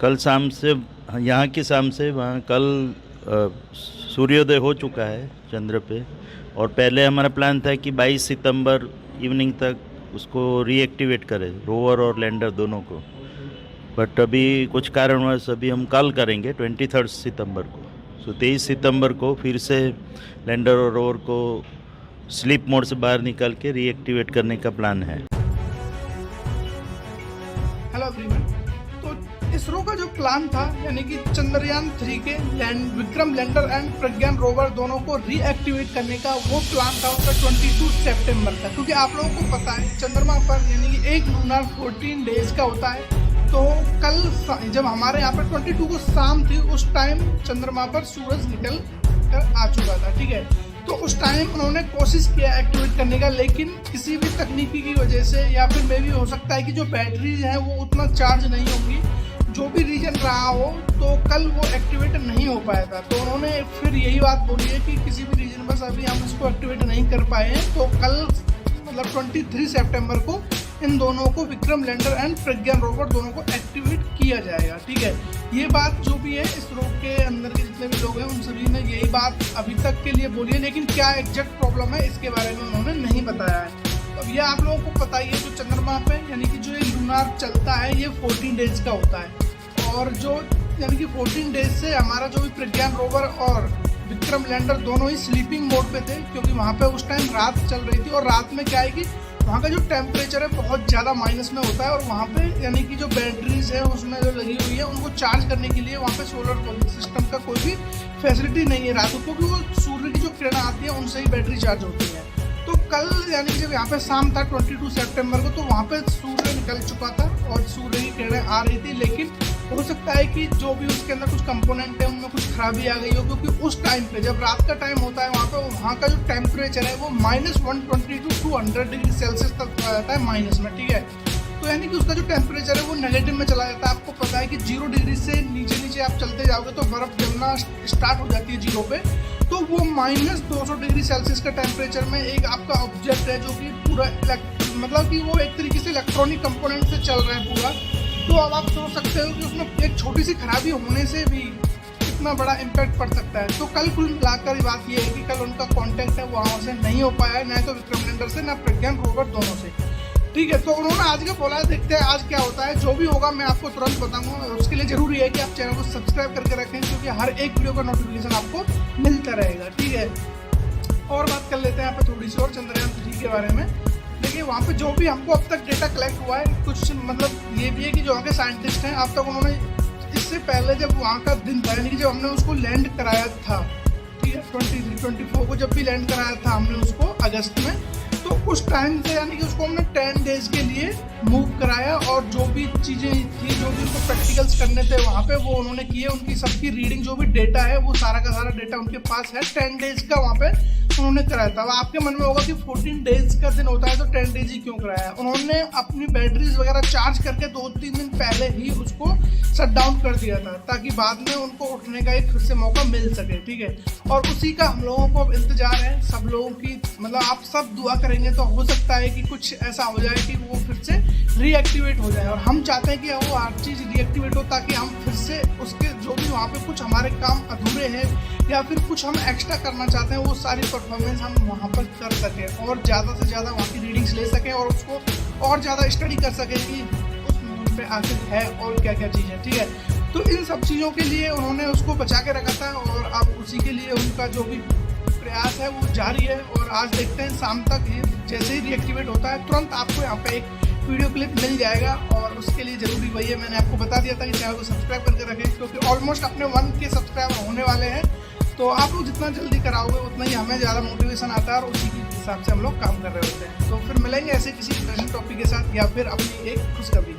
कल शाम से, यहाँ की शाम से वहाँ कल सूर्योदय हो चुका है चंद्र पे। और पहले हमारा प्लान था कि 22 सितंबर इवनिंग तक उसको रीएक्टिवेट करें, रोवर और लैंडर दोनों को। बट अभी कुछ कारणवश अभी हम कल करेंगे 23 सितंबर को। सो 23 सितंबर को फिर से लैंडर और रोवर को स्लीप मोड से बाहर निकाल के रीएक्टिवेट करने का प्लान है। Hello everyone. तो इसरो का जो प्लान था, यानी कि चंद्रयान 3 के Vikram lander and Pragyan rover दोनों को रीएक्टिवेट करने का, वो प्लान था उसका 22 सितंबर तक। क्योंकि आप लोगों को पता है चंद्रमा पर यानी कि एक लूनार 14 डेज का होता है। तो कल जब हमारे यहाँ पर 22 को शाम थी, उस टाइम चंद्रमा पर सूरज निकल कर आ चुका था। ठीक है, तो उस टाइम उन्होंने कोशिश किया एक्टिवेट करने का, लेकिन किसी भी तकनीकी की वजह से, या फिर मे भी हो सकता है कि जो बैटरीज हैं वो उतना चार्ज नहीं होंगी, जो भी रीजन रहा हो, तो कल वो एक्टिवेट नहीं हो पाया था। तो उन्होंने फिर यही बात बोली है कि किसी भी रीजन बस अभी हम इसको एक्टिवेट नहीं कर पाए हैं, तो कल मतलब 23 सितंबर को इन दोनों को, Vikram lander and Pragyan rover दोनों को एक्टिवेट किया जाएगा। ठीक है, ये बात जो भी है इसरो के अंदर के जितने भी लोग हैं उन सभी ने यही बात अभी तक के लिए बोली है, लेकिन क्या एग्जैक्ट प्रॉब्लम है इसके बारे में उन्होंने नहीं बताया है। अब ये आप लोगों को पता ही है, जो चंद्रमा पे यानी कि जो ये लूनार चलता है ये 14 डेज का होता है। और जो यानी कि 14 डेज से हमारा जो भी प्रज्ञान रोवर और विक्रम लैंडर दोनों ही स्लीपिंग मोड पे थे, क्योंकि वहाँ पे उस टाइम रात चल रही थी। और रात में क्या है कि वहाँ का जो टेम्परेचर है बहुत ज़्यादा माइनस में होता है, और वहाँ पे यानी कि जो बैटरीज है उसमें जो लगी हुई है उनको चार्ज करने के लिए वहाँ पे सोलर सिस्टम का कोई भी फैसिलिटी नहीं है रात को, क्योंकि वो सूर्य की जो किरण आती है उनसे ही बैटरी चार्ज होती है। तो कल यानी जब यहाँ पे शाम था 22 सितंबर को, तो वहाँ पे सूर्य निकल चुका था और सूर्य की किरणें आ रही थी, लेकिन हो सकता है कि जो भी उसके अंदर कुछ कंपोनेंट है उनमें कुछ खराबी आ गई हो, क्योंकि उस टाइम पे जब रात का टाइम होता है वहाँ का जो टेम्परेचर है वो -120 to 200 डिग्री सेल्सियस तक आ जाता है माइनस में। ठीक है, तो यानी कि उसका जो टेम्परेचर है वो नेगेटिव में चला जाता है। आपको पता है कि 0 डिग्री से नीचे आप चलते जाओगे तो बर्फ़ जमना स्टार्ट हो जाती है 0 पे। तो वो -200 डिग्री सेल्सियस का टेम्परेचर में एक आपका ऑब्जेक्ट है जो कि पूरा मतलब कि वो एक तरीके से इलेक्ट्रॉनिक कंपोनेंट से चल रहा है पूरा। तो अब आप सोच सकते हो कि उसमें एक छोटी सी खराबी होने से भी कितना बड़ा इम्पैक्ट पड़ सकता है। तो कल कुल मिलाकर बात ये है कि कल उनका कॉन्टैक्ट है वहाँ से नहीं हो पाया है, न तो विक्रम लैंडर से न प्रज्ञान रोवर दोनों से। ठीक है, तो उन्होंने आज का बोला है, देखते हैं आज क्या होता है। जो भी होगा मैं आपको तुरंत बताऊंगा। उसके लिए जरूरी है कि आप चैनल को सब्सक्राइब करके रखें, क्योंकि हर एक वीडियो का नोटिफिकेशन आपको मिलता रहेगा। ठीक है, और बात कर लेते हैं यहाँ पे थोड़ी सी और चंद्रयान 3 के बारे में। देखिए, वहाँ पे जो भी हमको अब तक डेटा कलेक्ट हुआ है, कुछ मतलब ये भी है कि जो वहाँ के साइंटिस्ट हैं अब तक उन्होंने, इससे पहले जब वहाँ का दिन था यानी कि जब हमने उसको लैंड कराया था, ठीक है 23-24 को जब भी लैंड कराया था हमने उसको अगस्त में, तो उस टाइम से यानी कि उसको हमने 10 डेज के लिए मूव कराया। और जो भी चीज़ें थी, जो भी उनको प्रैक्टिकल्स करने थे वहाँ पे, वो उन्होंने किए। उनकी सबकी रीडिंग, जो भी डेटा है वो सारा का सारा डेटा उनके पास है। 10 डेज का वहाँ पे उन्होंने कराया था। अब आपके मन में होगा कि 14 डेज का दिन होता है तो 10 डेज ही क्यों कराया। उन्होंने अपनी बैटरीज वगैरह चार्ज करके 2-3 दिन पहले ही उसको शट डाउन कर दिया था, ताकि बाद में उनको उठने का एक फिर से मौका मिल सके। ठीक है, और उसी का हम लोगों को इंतजार है, सब लोगों की, मतलब आप सब दुआ करेंगे तो हो सकता है कि कुछ ऐसा हो जाए कि वो फिर से रीएक्टिवेट हो जाए। और हम चाहते हैं कि वो हर चीज़ रीएक्टिवेट हो, ताकि हम फिर से उसके जो भी वहाँ पे कुछ हमारे काम अधूरे हैं या फिर कुछ हम एक्स्ट्रा करना चाहते हैं, वो सारी परफॉर्मेंस हम वहाँ पर कर सकें और ज़्यादा से ज़्यादा वहाँ की रीडिंग्स ले सकें और उसको और ज़्यादा स्टडी कर सकें कि उस मून पे आखिर है और क्या क्या चीज़ है। ठीक है, तो इन सब चीज़ों के लिए उन्होंने उसको बचा के रखा था, और अब उसी के लिए उनका जो भी प्रयास है वो जारी है। और आज देखते हैं शाम तक ये जैसे ही रीएक्टिवेट होता है तुरंत आपको यहाँ पे एक वीडियो क्लिप मिल जाएगा। और उसके लिए ज़रूरी वही है, मैंने आपको बता दिया था कि चैनल को सब्सक्राइब करके रखें, क्योंकि ऑलमोस्ट अपने 1K सब्सक्राइबर होने वाले हैं। तो आप लोग जितना जल्दी कराओगे उतना ही हमें ज़्यादा मोटिवेशन आता है, और उसी के हिसाब से हम लोग काम कर रहे होते हैं। तो फिर मिलेंगे ऐसे किसी इंटरेस्टिंग टॉपिक के साथ, या फिर अपनी एक खुशखबरी।